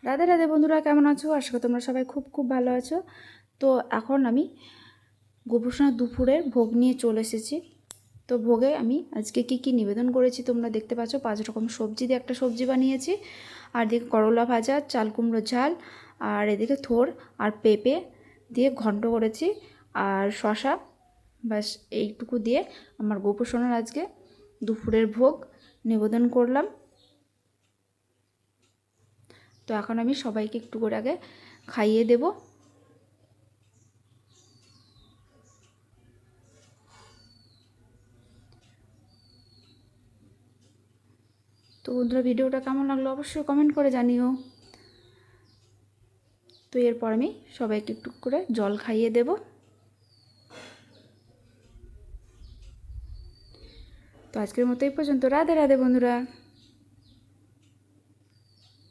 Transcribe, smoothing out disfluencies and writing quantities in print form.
রাধে রাধে বন্ধুরা, কেমন আছো? আশা করি তোমরা সবাই খুব খুব ভালো আছো। তো এখন আমি গোপুসোনার দুপুরের ভোগ নিয়ে চলে এসেছি। তো ভোগে আমি আজকে কি কি নিবেদন করেছি তোমরা দেখতে পাচ্ছ। 5 রকম সবজি দিয়ে একটা সবজি বানিয়েছি, আর এদিকে করলা ভাজা, চাল কুমড়ো ঝাল, আর এদিকে থোড় আর পেঁপে দিয়ে ঘন্ট করেছি, আর শশা। ব্যাস এইটুকু দিয়ে আমার গোপুসোনার আজকে দুপুরের ভোগ নিবেদন করলাম। তো এখন আমি সবাইকে একটু করে আগে খাইয়ে দেব। তো বন্ধুরা, ভিডিওটা কেমন লাগলো অবশ্যই কমেন্ট করে জানিও। তো এরপর আমি সবাইকে একটু করে জল খাইয়ে দেব। তো আজকের মতো এই পর্যন্ত। রাধে রাধে বন্ধুরা।